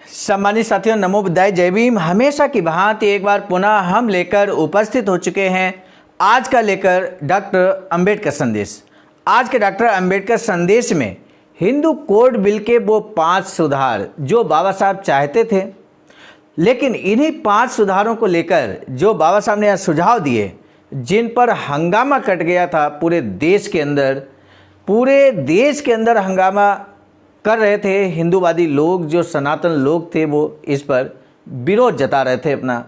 सम्मानित साथियों, नमो बुद्धाय, जय भीम। हमेशा की भांति एक बार पुनः हम लेकर उपस्थित हो चुके हैं आज का लेकर डॉक्टर अंबेडकर संदेश। आज के डॉक्टर अंबेडकर संदेश में हिंदू कोड बिल के वो 5 सुधार जो बाबा साहब चाहते थे, लेकिन इन्हीं 5 सुधारों को लेकर जो बाबा साहब ने यहाँ सुझाव दिए, जिन पर हंगामा कट गया था पूरे देश के अंदर हंगामा कर रहे थे हिंदूवादी लोग, जो सनातन लोग थे वो इस पर विरोध जता रहे थे अपना।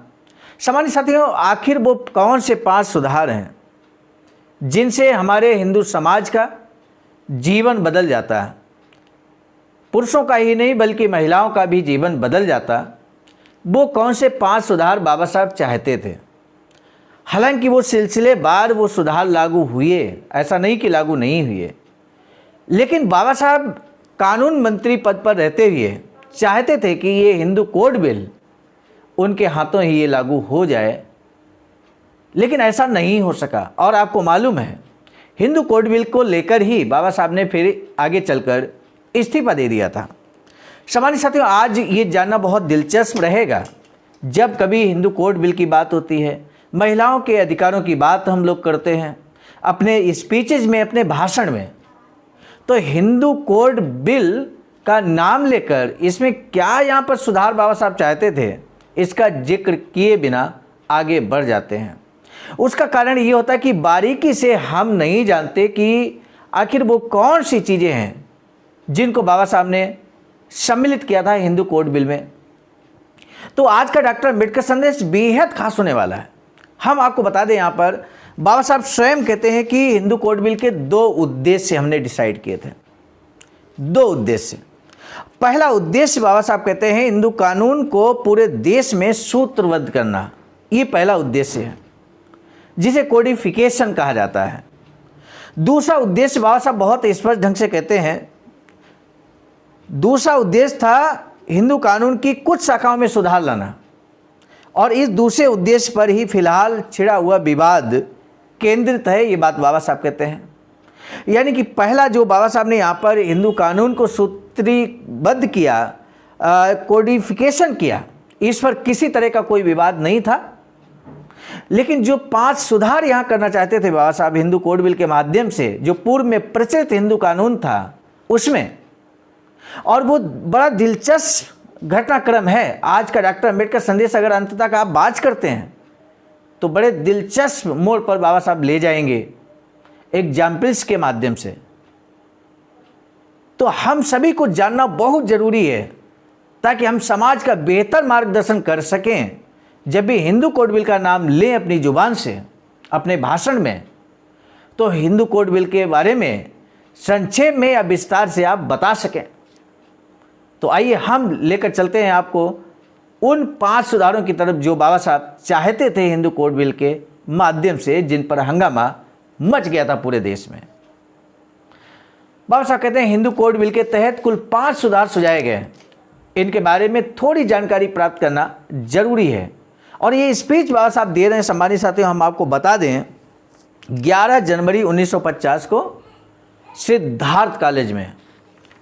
सामान्य साथियों, आखिर वो कौन से 5 सुधार हैं जिनसे हमारे हिंदू समाज का जीवन बदल जाता है, पुरुषों का ही नहीं बल्कि महिलाओं का भी जीवन बदल जाता। वो कौन से 5 सुधार बाबा साहब चाहते थे। हालांकि वो सिलसिलेवार वो सुधार लागू हुए, ऐसा नहीं कि लागू नहीं हुए, लेकिन बाबा साहब कानून मंत्री पद पर रहते हुए चाहते थे कि ये हिंदू कोड बिल उनके हाथों ही ये लागू हो जाए, लेकिन ऐसा नहीं हो सका। और आपको मालूम है, हिंदू कोड बिल को लेकर ही बाबा साहब ने फिर आगे चलकर इस्तीफा दे दिया था। सामान्य साथियों, आज ये जानना बहुत दिलचस्प रहेगा, जब कभी हिंदू कोड बिल की बात होती है, महिलाओं के अधिकारों की बात हम लोग करते हैं अपने स्पीचेज में, अपने भाषण में, तो हिंदू कोड बिल का नाम लेकर इसमें क्या यहाँ पर सुधार बाबा साहब चाहते थे, इसका जिक्र किए बिना आगे बढ़ जाते हैं। उसका कारण ये होता है कि बारीकी से हम नहीं जानते कि आखिर वो कौन सी चीज़ें हैं जिनको बाबा साहब ने सम्मिलित किया था हिंदू कोड बिल में। तो आज का डॉक्टर अंबेडकर संदेश बेहद खास होने वाला है। हम आपको बता दें, यहाँ पर बाबा साहब स्वयं कहते हैं कि हिंदू कोड बिल के 2 उद्देश्य हमने डिसाइड किए थे। 2 उद्देश्य। पहला उद्देश्य बाबा साहब कहते हैं हिंदू कानून को पूरे देश में सूत्रबद्ध करना, ये पहला उद्देश्य है, जिसे कोडिफिकेशन कहा जाता है। दूसरा उद्देश्य बाबा साहब बहुत स्पष्ट ढंग से कहते हैं, दूसरा उद्देश्य था हिंदू कानून की कुछ शाखाओं में सुधार लाना, और इस दूसरे उद्देश्य पर ही फिलहाल छिड़ा हुआ विवाद केंद्रित है, ये बात बाबा साहब कहते हैं। यानी कि पहला जो बाबा साहब ने यहाँ पर हिंदू कानून को सूत्रीबद्ध किया, कोडिफिकेशन किया, इस पर किसी तरह का कोई विवाद नहीं था। लेकिन जो 5 सुधार यहाँ करना चाहते थे बाबा साहब हिंदू कोड बिल के माध्यम से, जो पूर्व में प्रचलित हिंदू कानून था उसमें, और वो बड़ा दिलचस्प घटनाक्रम है। आज का डॉक्टर अंबेडकर संदेश अगर अंत तक आप बात करते हैं तो बड़े दिलचस्प मोड़ पर बाबा साहब ले जाएंगे एग्जाम्पल्स के माध्यम से। तो हम सभी को जानना बहुत ज़रूरी है ताकि हम समाज का बेहतर मार्गदर्शन कर सकें। जब भी हिंदू कोड बिल का नाम लें अपनी जुबान से, अपने भाषण में, तो हिंदू कोड बिल के बारे में संक्षेप में या विस्तार से आप बता सकें। तो आइए हम लेकर चलते हैं आपको उन 5 सुधारों की तरफ जो बाबा साहब चाहते थे हिंदू कोड बिल के माध्यम से, जिन पर हंगामा मच गया था पूरे देश में। बाबा साहब कहते हैं हिंदू कोड बिल के तहत कुल 5 सुधार सुझाए गए। इनके बारे में थोड़ी जानकारी प्राप्त करना जरूरी है। और ये स्पीच बाबा साहब दे रहे हैं। सम्मानित साथियों, हम आपको बता दें, 11 जनवरी 1950 को सिद्धार्थ कॉलेज में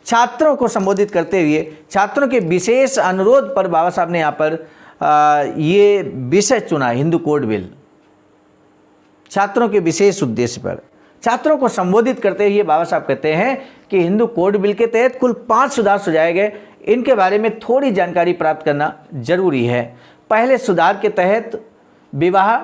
छात्रों को संबोधित करते हुए छात्रों के विशेष अनुरोध पर बाबा साहब ने यहाँ पर ये विषय चुना, हिंदू कोड बिल। छात्रों के विशेष उद्देश्य पर छात्रों को संबोधित करते हुए बाबा साहब कहते हैं कि हिंदू कोड बिल के तहत कुल 5 सुधार सुझाए गए। इनके बारे में थोड़ी जानकारी प्राप्त करना जरूरी है। पहले सुधार के तहत विवाह,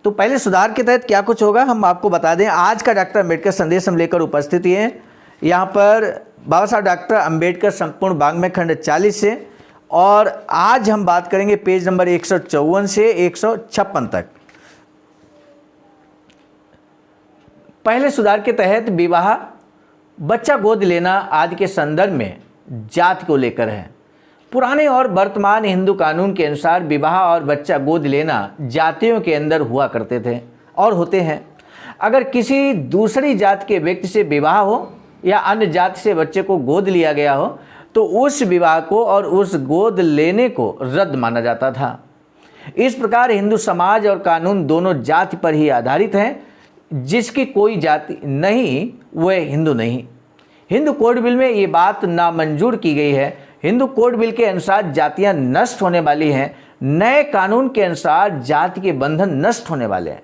तो पहले सुधार के तहत क्या कुछ होगा हम आपको बता दें। आज का डॉक्टर अंबेडकर संदेश हम लेकर उपस्थित हैं। यहाँ पर बाबा साहब डॉक्टर अंबेडकर संपूर्ण वाङ्मय खंड 40 से, और आज हम बात करेंगे पेज नंबर 154 से 156 तक। पहले सुधार के तहत विवाह, बच्चा गोद लेना आदि के संदर्भ में जाति को लेकर है। पुराने और वर्तमान हिंदू कानून के अनुसार विवाह और बच्चा गोद लेना जातियों के अंदर हुआ करते थे और होते हैं। अगर किसी दूसरी जाति के व्यक्ति से विवाह हो या अन्य जाति से बच्चे को गोद लिया गया हो, तो उस विवाह को और उस गोद लेने को रद्द माना जाता था। इस प्रकार हिंदू समाज और कानून दोनों जाति पर ही आधारित हैं। जिसकी कोई जाति नहीं वह हिंदू नहीं। हिंदू कोड बिल में ये बात नामंजूर की गई है। हिंदू कोड बिल के अनुसार जातियां नष्ट होने वाली हैं, नए कानून के अनुसार जाति के बंधन नष्ट होने वाले हैं।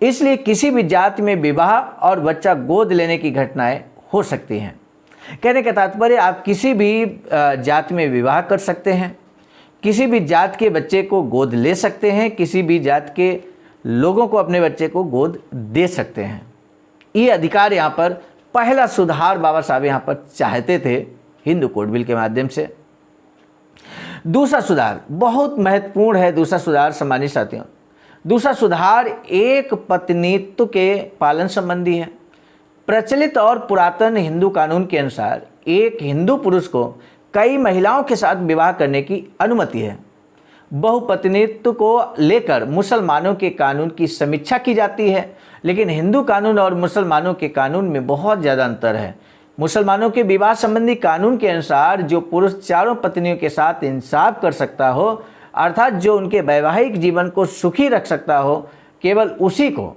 इसलिए किसी भी जाति में विवाह और बच्चा गोद लेने की घटनाएं हो सकती हैं। कहने का तात्पर्य, आप किसी भी जाति में विवाह कर सकते हैं, किसी भी जात के बच्चे को गोद ले सकते हैं, किसी भी जात के लोगों को अपने बच्चे को गोद दे सकते हैं। ये अधिकार यहाँ पर पहला सुधार बाबा साहब यहाँ पर चाहते थे हिंदू कोड बिल के माध्यम से। दूसरा सुधार बहुत महत्वपूर्ण है। दूसरा सुधार सम्मानित साथियों, दूसरा सुधार एक पत्नीत्व के पालन संबंधी है। प्रचलित और पुरातन हिंदू कानून के अनुसार एक हिंदू पुरुष को कई महिलाओं के साथ विवाह करने की अनुमति है। बहुपत्नीत्व को लेकर मुसलमानों के कानून की समीक्षा की जाती है, लेकिन हिंदू कानून और मुसलमानों के कानून में बहुत ज़्यादा अंतर है। मुसलमानों के विवाह संबंधी कानून के अनुसार जो पुरुष चारों पत्नियों के साथ इंसाफ कर सकता हो, अर्थात जो उनके वैवाहिक जीवन को सुखी रख सकता हो, केवल उसी को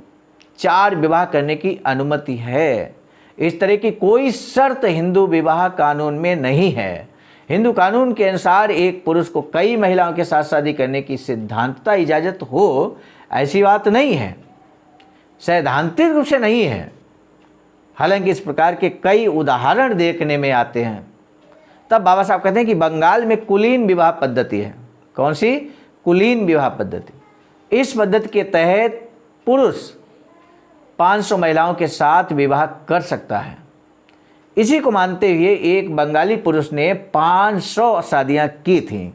4 विवाह करने की अनुमति है। इस तरह की कोई शर्त हिंदू विवाह कानून में नहीं है। हिंदू कानून के अनुसार एक पुरुष को कई महिलाओं के साथ शादी करने की सिद्धांतता इजाज़त हो, ऐसी बात नहीं है, सैद्धांतिक रूप से नहीं है। हालांकि इस प्रकार के कई उदाहरण देखने में आते हैं। तब बाबा साहब कहते हैं कि बंगाल में कुलीन विवाह पद्धति है। कौन सी? कुलीन विवाह पद्धति। इस पद्धति के तहत पुरुष 500 महिलाओं के साथ विवाह कर सकता है। इसी को मानते हुए एक बंगाली पुरुष ने 500 शादियां की थीं।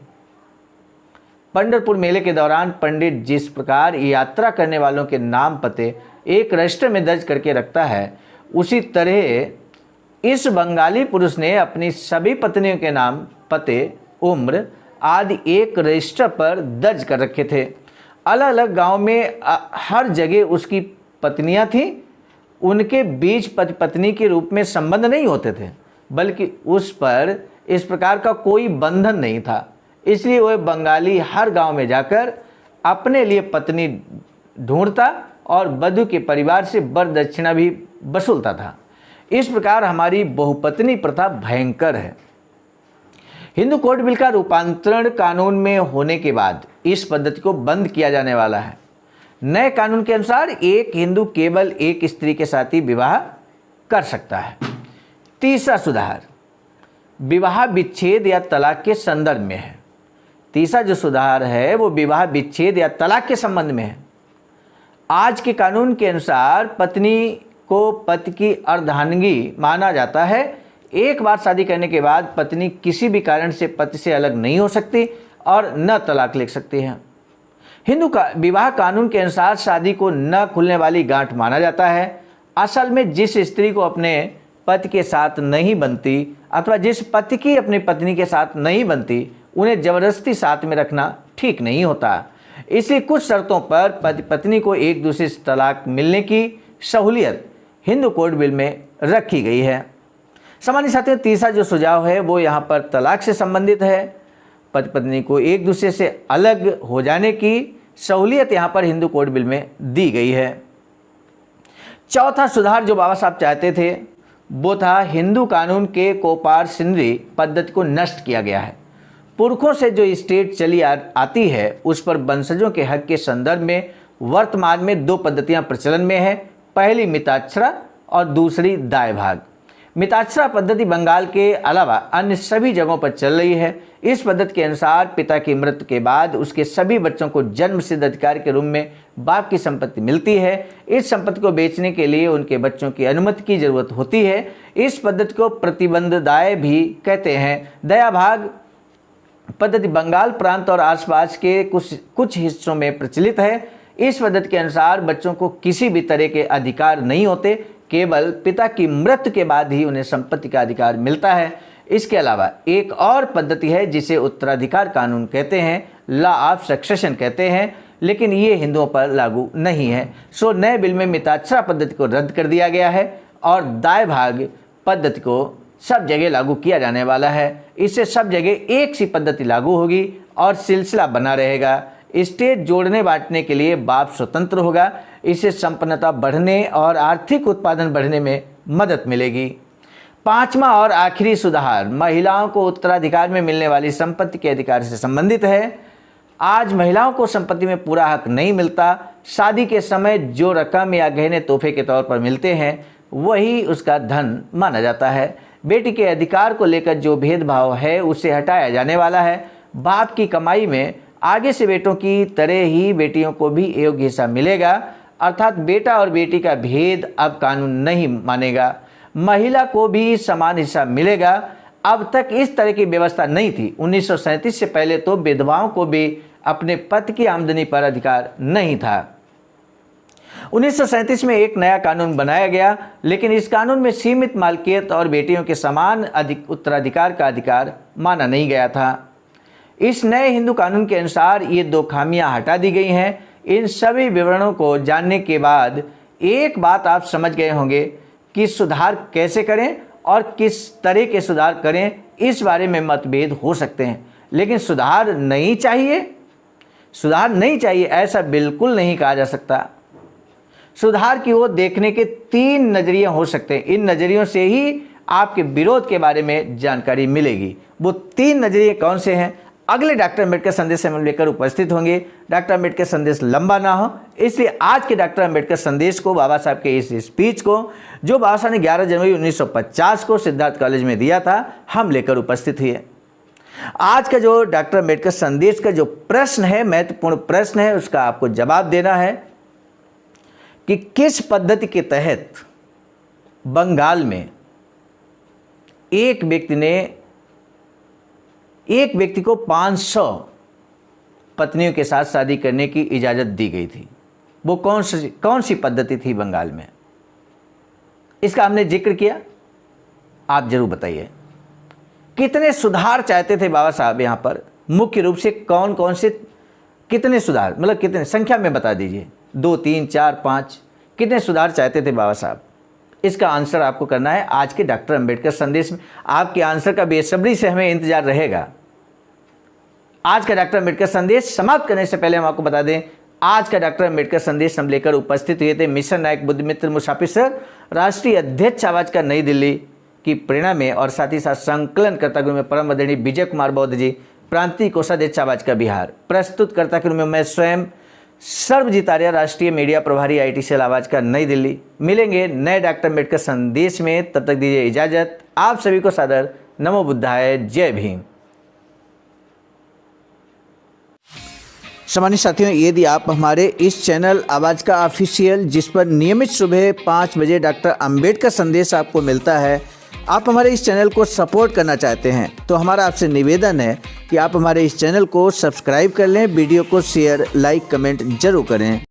पंढरपुर मेले के दौरान पंडित जिस प्रकार यात्रा करने वालों के नाम पते एक रजिस्टर में दर्ज करके रखता है, उसी तरह इस बंगाली पुरुष ने अपनी सभी पत्नियों के नाम, पते, उम्र आदि एक रजिस्टर पर दर्ज कर रखे थे। अलग अलग गांव में हर जगह उसकी पत्नियां थीं। उनके बीच पति पत्नी के रूप में संबंध नहीं होते थे, बल्कि उस पर इस प्रकार का कोई बंधन नहीं था। इसलिए वह बंगाली हर गांव में जाकर अपने लिए पत्नी ढूंढता और वधू के परिवार से वर दक्षिणा भी वसूलता था। इस प्रकार हमारी बहुपत्नी प्रथा भयंकर है। हिंदू कोड बिल का रूपांतरण कानून में होने के बाद इस पद्धति को बंद किया जाने वाला है। नए कानून के अनुसार एक हिंदू केवल एक स्त्री के साथ ही विवाह कर सकता है। तीसरा सुधार विवाह विच्छेद या तलाक के संदर्भ में है। तीसरा जो सुधार है वो विवाह विच्छेद या तलाक के संबंध में है। आज के कानून के अनुसार पत्नी को पति की अर्धांगिनी माना जाता है। एक बार शादी करने के बाद पत्नी किसी भी कारण से पति से अलग नहीं हो सकती और न तलाक ले सकती है। हिंदू का विवाह कानून के अनुसार शादी को न खुलने वाली गांठ माना जाता है। असल में जिस स्त्री को अपने पति के साथ नहीं बनती अथवा जिस पति की अपनी पत्नी के साथ नहीं बनती, उन्हें जबरदस्ती साथ में रखना ठीक नहीं होता। इसलिए कुछ शर्तों पर पति पत्नी को एक दूसरे से तलाक मिलने की सहूलियत हिंदू कोड बिल में रखी गई है। सामान्य साथियों, तीसरा जो सुझाव है वो यहाँ पर तलाक से संबंधित है। पति पत्नी को एक दूसरे से अलग हो जाने की सहूलियत यहाँ पर हिंदू कोड बिल में दी गई है। चौथा सुधार जो बाबा साहब चाहते थे वो था हिंदू कानून के कोपार सिंदरी पद्धति को नष्ट किया गया है। पुरखों से जो स्टेट चली आती है उस पर वंशजों के हक के संदर्भ में वर्तमान में 2 पद्धतियां प्रचलन में है। पहली मिताक्षरा और दूसरी दाय भाग। मिताक्षरा पद्धति बंगाल के अलावा अन्य सभी जगहों पर चल रही है। इस पद्धति के अनुसार पिता की मृत्यु के बाद उसके सभी बच्चों को जन्म सिद्ध अधिकार के रूप में बाप की संपत्ति मिलती है। इस संपत्ति को बेचने के लिए उनके बच्चों की अनुमति की जरूरत होती है। इस पद्धति को प्रतिबंध दाय भी कहते हैं। दया भाग पद्धति बंगाल प्रांत और आसपास के कुछ हिस्सों में प्रचलित है। इस पद्धति के अनुसार बच्चों को किसी भी तरह के अधिकार नहीं होते, केवल पिता की मृत्यु के बाद ही उन्हें संपत्ति का अधिकार मिलता है। इसके अलावा एक और पद्धति है जिसे उत्तराधिकार कानून कहते हैं, लॉ ऑफ सक्सेशन कहते हैं, लेकिन ये हिंदुओं पर लागू नहीं है। सो नए बिल में मिताक्षरा पद्धति को रद्द कर दिया गया है और दाय भाग पद्धति को सब जगह लागू किया जाने वाला है। इससे सब जगह एक सी पद्धति लागू होगी और सिलसिला बना रहेगा। स्टेट जोड़ने बांटने के लिए बाप स्वतंत्र होगा। इससे संपन्नता बढ़ने और आर्थिक उत्पादन बढ़ने में मदद मिलेगी। पांचवा और आखिरी सुधार महिलाओं को उत्तराधिकार में मिलने वाली संपत्ति के अधिकार से संबंधित है। आज महिलाओं को संपत्ति में पूरा हक नहीं मिलता। शादी के समय जो रकम या गहने तोहफे के तौर पर मिलते हैं वही उसका धन माना जाता है। बेटी के अधिकार को लेकर जो भेदभाव है उसे हटाया जाने वाला है। बाप की कमाई में आगे से बेटों की तरह ही बेटियों को भी योग्य हिस्सा मिलेगा, अर्थात बेटा और बेटी का भेद अब कानून नहीं मानेगा। महिला को भी समान हिस्सा मिलेगा। अब तक इस तरह की व्यवस्था नहीं थी। 1937 से पहले तो विधवाओं को भी अपने पति की आमदनी पर अधिकार नहीं था। 1937 में एक नया कानून बनाया गया, लेकिन इस कानून में सीमित मालकियत और बेटियों के समान उत्तराधिकार का अधिकार माना नहीं गया था। इस नए हिंदू कानून के अनुसार ये दो खामियां हटा दी गई हैं। इन सभी विवरणों को जानने के बाद एक बात आप समझ गए होंगे कि सुधार कैसे करें और किस तरह के सुधार करें। इस बारे में मतभेद हो सकते हैं, लेकिन सुधार नहीं चाहिए ऐसा बिल्कुल नहीं कहा जा सकता। सुधार की ओर देखने के 3 नज़रिए हो सकते हैं। इन नज़रियों से ही आपके विरोध के बारे में जानकारी मिलेगी। वो 3 नज़रिए कौन से हैं, अगले डॉक्टर अम्बेडकर संदेश से हम लेकर उपस्थित होंगे। डॉक्टर अम्बेडकर संदेश लंबा ना हो, इसलिए आज के डॉक्टर अम्बेडकर संदेश को, बाबा साहब के इस स्पीच को जो बाबा साहब ने 11 जनवरी 1950 को सिद्धार्थ कॉलेज में दिया था, हम लेकर उपस्थित हुए। आज का जो डॉक्टर अम्बेडकर संदेश का जो प्रश्न है, महत्वपूर्ण प्रश्न है, उसका आपको जवाब देना है कि किस पद्धति के तहत बंगाल में एक व्यक्ति को 500 पत्नियों के साथ शादी करने की इजाज़त दी गई थी। वो कौन सी पद्धति थी बंगाल में, इसका हमने जिक्र किया। आप जरूर बताइए कितने सुधार चाहते थे बाबा साहब यहाँ पर, मुख्य रूप से कौन से कितने सुधार, मतलब कितने संख्या में बता दीजिए, 2, 3, 4, 5 कितने सुधार चाहते थे बाबा साहब। इसका आंसर आपको करना है आज के डॉक्टर अम्बेडकर संदेश में। आपके आंसर का बेसब्री से हमें इंतजार रहेगा। आज का डॉक्टर अम्बेडकर संदेश समाप्त करने से पहले हम आपको बता दें, आज का डॉक्टर अम्बेडकर संदेश हम लेकर उपस्थित हुए थे मिशन नायक बुद्धमित्र मुसाफिर सर, राष्ट्रीय अध्यक्ष आवाज का नई दिल्ली की प्रेरणा में, और साथ ही साथ संकलनकर्ता के रूप में परम आदरणीय विजय कुमार बौद्ध जी, प्रांतीय कोषाध्यक्ष आवाज का बिहार, प्रस्तुतकर्ता के रूप में मैं स्वयं सर्वजीत आर्य, राष्ट्रीय मीडिया प्रभारी IIT सेल आवाज का नई दिल्ली। मिलेंगे नए डॉक्टर अम्बेडकर संदेश में, तब तक दीजिए इजाजत। आप सभी को सादर नमो बुद्धाय, जय भीम। सम्मानित साथियों, यदि आप हमारे इस चैनल आवाज़ का ऑफिशियल, जिस पर नियमित सुबह 5 बजे डॉक्टर अम्बेडकर संदेश आपको मिलता है, आप हमारे इस चैनल को सपोर्ट करना चाहते हैं, तो हमारा आपसे निवेदन है कि आप हमारे इस चैनल को सब्सक्राइब कर लें, वीडियो को शेयर, लाइक, कमेंट जरूर करें।